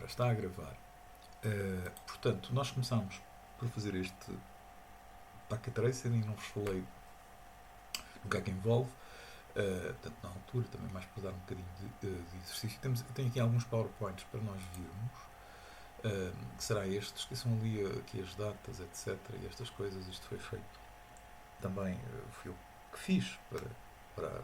está a gravar. Portanto, nós começámos por fazer este packet tracer e não vos falei no que é que envolve. Portanto, na altura, também mais para dar um bocadinho de exercício. Tenho aqui alguns PowerPoints para nós virmos. Que será este. Esqueçam ali aqui as datas, etc. E estas coisas. Isto foi feito. Também fui eu que fiz para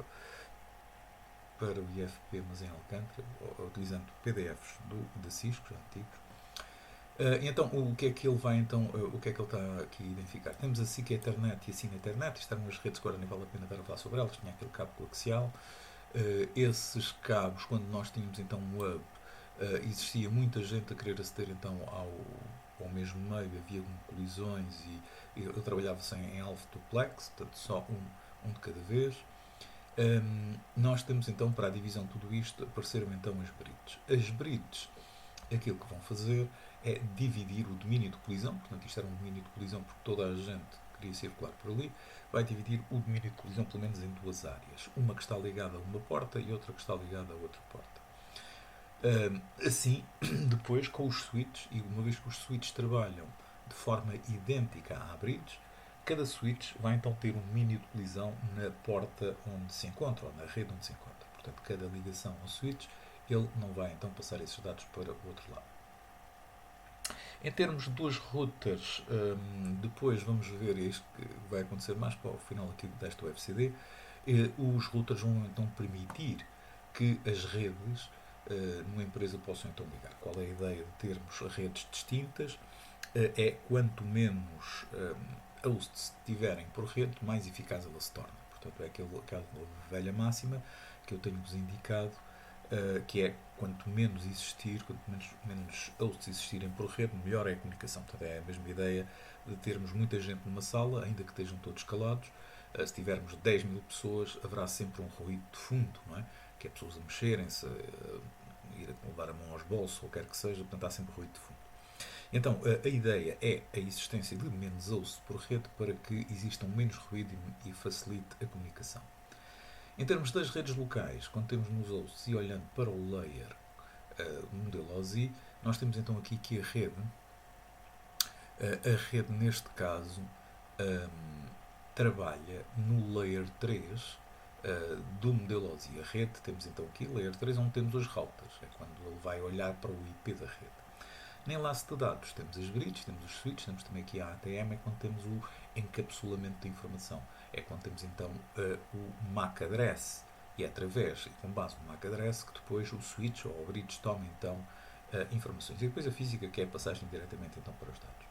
o IFP, mas em Alcântara, utilizando PDFs da Cisco, já antigos. Então, o que é que ele vai o que é que ele está aqui a identificar? Temos a SIC Ethernet e a Cine Ethernet, isto eram as redes que agora nem vale a pena estar a falar sobre elas, tinha aquele cabo coaxial. Esses cabos, quando nós tínhamos então um hub, existia muita gente a querer aceder então ao mesmo meio, havia colisões e eu trabalhava em alvo duplex, portanto só um de cada vez. Nós temos então para a divisão de tudo isto apareceram então as bridges. As bridges, aquilo que vão fazer é dividir o domínio de colisão, portanto isto era um domínio de colisão porque toda a gente queria circular por ali, vai dividir o domínio de colisão pelo menos em duas áreas, uma que está ligada a uma porta e outra que está ligada a outra porta. Assim, depois com os switches, e uma vez que os switches trabalham de forma idêntica à bridge, cada switch vai então ter um domínio de colisão na porta onde se encontra, ou na rede onde se encontra. Portanto, cada ligação ao switch, ele não vai então passar esses dados para o outro lado. Em termos dos routers, depois vamos ver isto que vai acontecer mais para o final aqui desta UFCD. Os routers vão então permitir que as redes numa empresa possam então ligar. Qual é a ideia de termos redes distintas? É quanto menos hosts tiverem por rede, mais eficaz ela se torna. Portanto, é aquela velha máxima que eu tenho-vos indicado, que é quanto menos menos hosts existirem por rede, melhor é a comunicação. Portanto, é a mesma ideia de termos muita gente numa sala, ainda que estejam todos calados. Se tivermos 10 mil pessoas, haverá sempre um ruído de fundo, não é? Que é pessoas a mexerem-se, ir a levar a mão aos bolsos, ou quer que seja, portanto há sempre ruído de fundo. Então, a ideia é a existência de menos hosts por rede para que existam menos ruído e facilite a comunicação. Em termos das redes locais, quando temos nos hosts e olhando para o layer modelo OSI, nós temos então aqui que a rede neste caso trabalha no layer 3 do modelo OSI. A rede, temos então aqui layer 3 onde temos os routers, é quando ele vai olhar para o IP da rede. Nem enlace de dados, temos as bridges, temos os switches, temos também aqui a ATM, é quando temos o encapsulamento de informação. É quando temos então o MAC address, e é através, e com base no MAC address, que depois o switch ou o bridge toma então informações. E depois a física, que é a passagem diretamente então para os dados.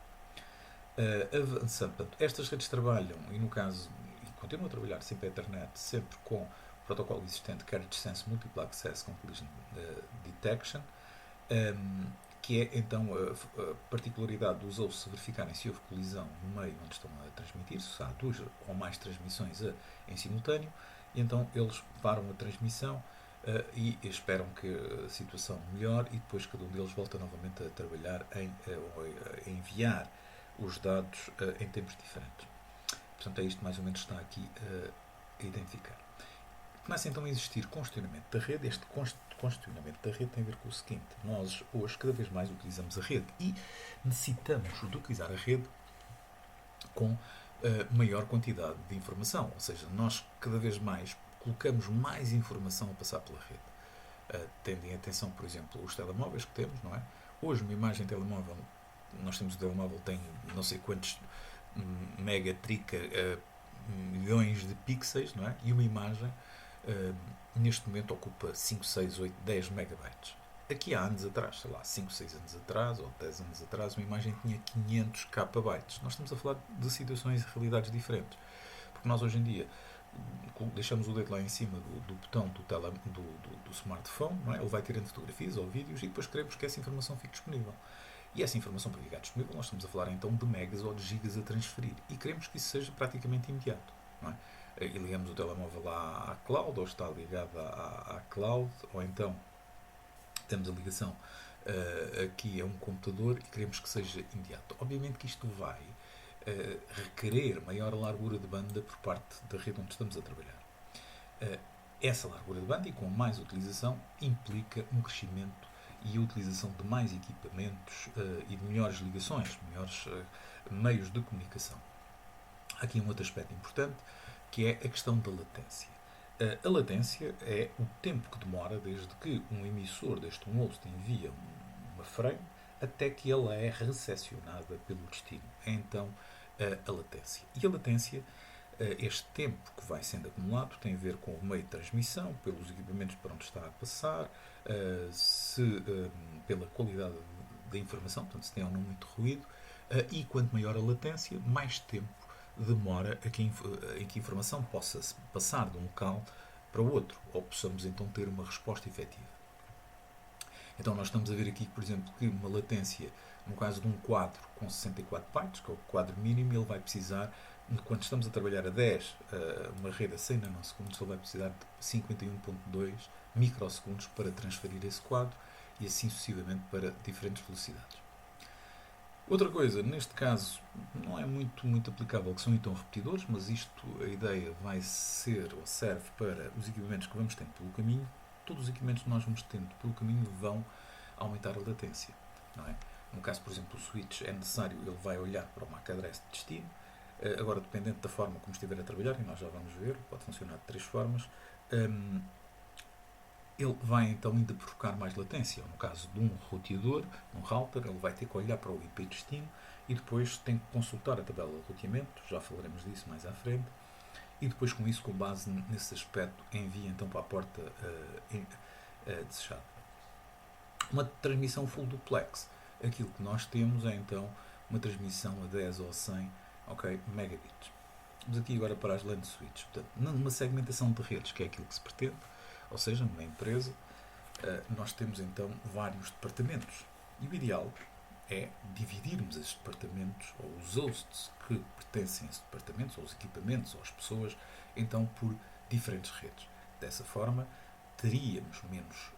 Avançando, portanto, estas redes trabalham, e no caso, e continuam a trabalhar sempre a Ethernet, sempre com o protocolo existente Carriage Sense Multiple Access com Collision Detection, que é então a particularidade dos hosts verificarem se houve colisão no meio onde estão a transmitir, se há duas ou mais transmissões em simultâneo, e então eles param a transmissão e esperam que a situação melhore e depois cada um deles volta novamente a trabalhar a enviar os dados em tempos diferentes. Portanto, é isto mais ou menos que está aqui a identificar. Começa então a existir congestionamento da rede. Este congestionamento da rede tem a ver com o seguinte: nós hoje cada vez mais utilizamos a rede e necessitamos de utilizar a rede com maior quantidade de informação, ou seja, nós cada vez mais colocamos mais informação a passar pela rede. Tendo em atenção, por exemplo, os telemóveis que temos, não é? Hoje uma imagem telemóvel, nós temos o telemóvel tem não sei quantos megatrica milhões de pixels, não é? E uma imagem neste momento ocupa 5, 6, 8, 10 megabytes. Aqui há anos atrás, sei lá, 5, 6 anos atrás ou 10 anos atrás, uma imagem tinha 500 kbytes. Nós estamos a falar de situações e realidades diferentes. Porque nós hoje em dia deixamos o dedo lá em cima do botão do smartphone, não é? Ele vai tirando fotografias ou vídeos e depois queremos que essa informação fique disponível. E essa informação para ficar disponível, nós estamos a falar então de megas ou de gigas a transferir. E queremos que isso seja praticamente imediato, não é? E ligamos o telemóvel à cloud, ou está ligado à cloud, ou então temos a ligação aqui a um computador e queremos que seja imediato. Obviamente que isto vai requerer maior largura de banda por parte da rede onde estamos a trabalhar. Essa largura de banda, e com mais utilização, implica um crescimento e a utilização de mais equipamentos e de melhores ligações, melhores meios de comunicação. Há aqui um outro aspecto importante, que é a questão da latência. A latência é o tempo que demora desde que um emissor deste host envia uma frame até que ela é recepcionada pelo destino. É então a latência. E a latência, este tempo que vai sendo acumulado, tem a ver com o meio de transmissão, pelos equipamentos para onde está a passar, pela qualidade da informação, portanto, se tem ou não muito ruído, e quanto maior a latência, mais tempo demora em que a informação possa passar de um local para o outro, ou possamos então ter uma resposta efetiva. Então nós estamos a ver aqui, por exemplo, que uma latência, no caso de um quadro com 64 bytes, que é o quadro mínimo, ele vai precisar, quando estamos a trabalhar a 10, uma rede a 100 nanosegundos, ele vai precisar de 51.2 microsegundos para transferir esse quadro e assim sucessivamente para diferentes velocidades. Outra coisa, neste caso, não é muito aplicável, que são então repetidores, mas isto, a ideia vai ser ou serve para os equipamentos que vamos tendo pelo caminho. Todos os equipamentos que nós vamos tendo pelo caminho vão aumentar a latência, não é? No caso, por exemplo, o switch é necessário, ele vai olhar para o MAC address de destino. Agora, dependente da forma como estiver a trabalhar, e nós já vamos ver, pode funcionar de três formas, ele vai então ainda provocar mais latência. No caso de um roteador, um router, ele vai ter que olhar para o IP destino e depois tem que consultar a tabela de roteamento, já falaremos disso mais à frente, e depois com isso, com base nesse aspecto, envia então para a porta desejada. Uma transmissão full duplex. Aquilo que nós temos é então uma transmissão a 10 ou 100 megabits. Vamos aqui agora para as LAN switches. Portanto, numa segmentação de redes, que é aquilo que se pretende, ou seja, numa empresa, nós temos então vários departamentos. E o ideal é dividirmos esses departamentos, ou os hosts que pertencem a esses departamentos, ou os equipamentos, ou as pessoas, então por diferentes redes. Dessa forma, teríamos menos,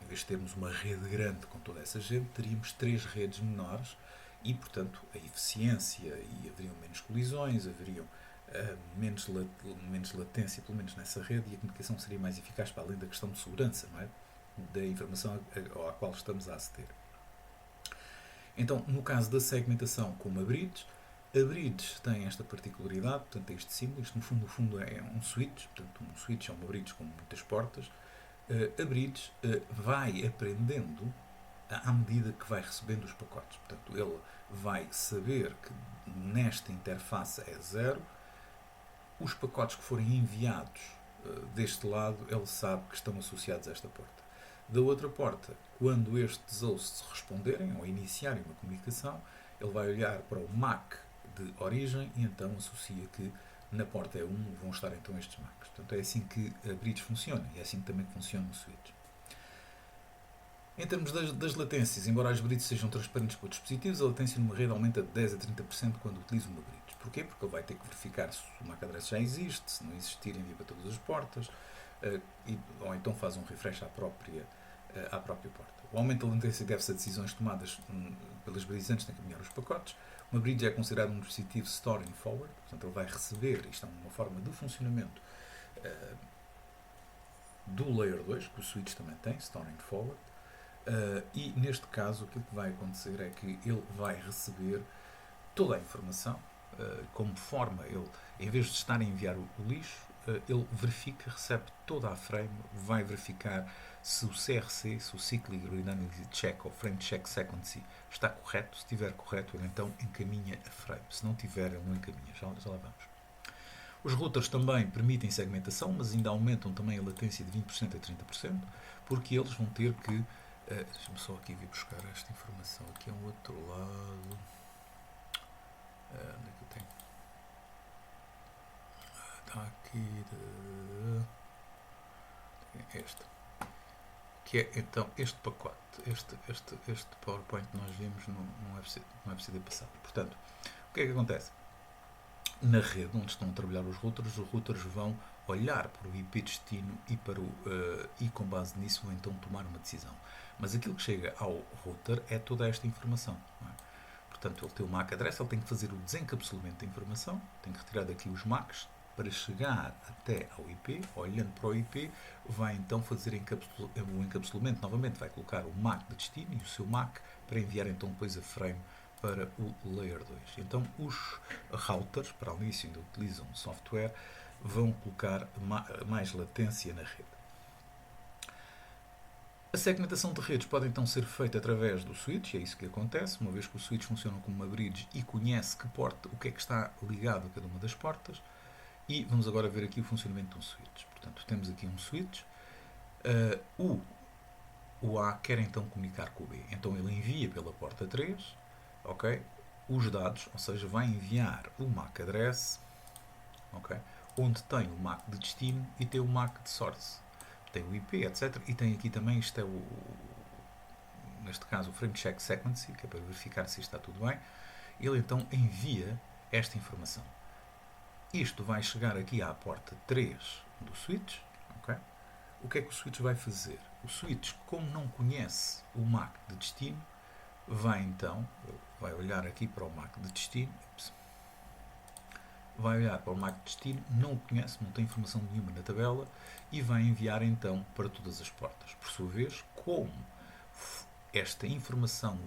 em vez de termos uma rede grande com toda essa gente, teríamos 3 redes menores e, portanto, a eficiência e haveriam menos colisões, haveriam menos latência, pelo menos nessa rede, e a comunicação seria mais eficaz para além da questão de segurança, não é? Da informação à qual estamos a aceder. Então, no caso da segmentação como a bridge tem esta particularidade, portanto, este símbolo, isto no fundo é um switch, portanto, um switch é uma bridge com muitas portas. A bridge vai aprendendo à medida que vai recebendo os pacotes, portanto, ele vai saber que nesta interface é 0, os pacotes que forem enviados deste lado, ele sabe que estão associados a esta porta. Da outra porta, quando estes hosts responderem ou iniciarem uma comunicação, ele vai olhar para o MAC de origem e então associa que na porta E1 vão estar então estes MACs. Portanto, é assim que a bridge funciona e é assim também que funciona o switch. Em termos das latências, embora as bridges sejam transparentes para os dispositivos, a latência numa rede aumenta de 10 a 30% quando utiliza uma bridge. Porquê? Porque ele vai ter que verificar se o MAC address já existe, se não existir, envia para todas as portas, ou então faz um refresh à própria porta. O aumento da latência deve-se a decisões tomadas pelas bridges antes de encaminhar os pacotes. Uma bridge é considerada um dispositivo storing forward, portanto ele vai receber, isto é uma forma de funcionamento do Layer 2, que o switch também tem, storing forward, e neste caso aquilo que vai acontecer é que ele vai receber toda a informação, como forma, ele, em vez de estar a enviar o lixo, ele verifica, recebe toda a frame, vai verificar se o CRC, se o Cyclic Redundancy Check ou Frame Check Sequency está correto. Se estiver correto, ele então encaminha a frame. Se não tiver, ele não encaminha. Já lá vamos. Os routers também permitem segmentação, mas ainda aumentam também a latência de 20% a 30%, porque eles vão ter que... deixa-me só aqui vir buscar esta informação. Aqui é um outro lado... onde é que eu tenho? Está aqui... este. Que é então este pacote, este PowerPoint que nós vimos no FCD passado. Portanto, o que é que acontece? Na rede onde estão a trabalhar os routers vão olhar para o IP destino e com base nisso vão então tomar uma decisão. Mas aquilo que chega ao router é toda esta informação. Não é? Portanto, ele tem o MAC address, ele tem que fazer o desencapsulamento da informação, tem que retirar daqui os MACs, para chegar até ao IP, olhando para o IP, vai então fazer o encapsulamento novamente, vai colocar o MAC de destino e o seu MAC para enviar então depois a frame para o Layer 2. Então os routers, para além disso, ainda utilizam software, vão colocar mais latência na rede. A segmentação de redes pode então ser feita através do switch, é isso que acontece, uma vez que o switch funciona como uma bridge e conhece que porta, o que é que está ligado a cada uma das portas. E vamos agora ver aqui o funcionamento de um switch. Portanto, temos aqui um switch. O A quer então comunicar com o B. Então ele envia pela porta 3, ok, os dados, ou seja, vai enviar o MAC address, ok, onde tem o MAC de destino e tem o MAC de source. Tem o IP, etc. E tem aqui também, isto é neste caso, o frame check sequence, que é para verificar se está tudo bem. Ele então envia esta informação. Isto vai chegar aqui à porta 3 do switch. Okay? O que é que o switch vai fazer? O switch, como não conhece o MAC de destino, vai olhar aqui para o MAC de destino. Vai olhar para o MAC de destino, não o conhece, não tem informação nenhuma na tabela e vai enviar então para todas as portas. Por sua vez, como esta informação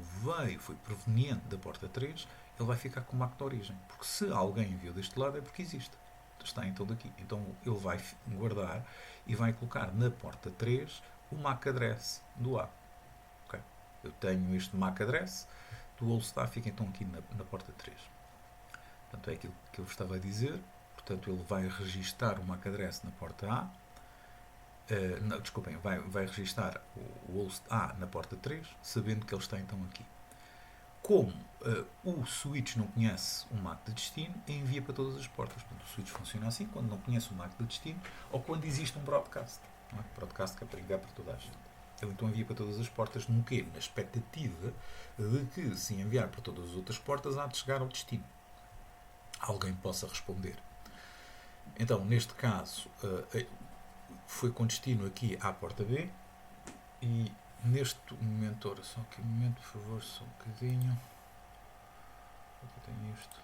foi proveniente da porta 3, ele vai ficar com o MAC de origem. Porque se alguém enviou deste lado é porque existe. Está então daqui. Então ele vai guardar e vai colocar na porta 3 o MAC address do A. Okay? Eu tenho este MAC address do All-Star, fica então aqui na porta 3. Portanto, é aquilo que eu vos estava a dizer. Portanto, ele vai registar o MAC address na porta A. Desculpem, vai registar o host A na porta 3, sabendo que ele está então aqui. Como o switch não conhece o MAC de destino, envia para todas as portas. Portanto, o switch funciona assim, quando não conhece o MAC de destino, ou quando existe um broadcast. Não é? Broadcast que é para enviar para toda a gente. Ele então envia para todas as portas, no quê? Na expectativa de que, se enviar para todas as outras portas, há de chegar ao destino. Alguém possa responder. Então, neste caso, foi com destino aqui à porta B e neste momento, ora só que um momento, por favor, só um bocadinho. Eu tenho isto.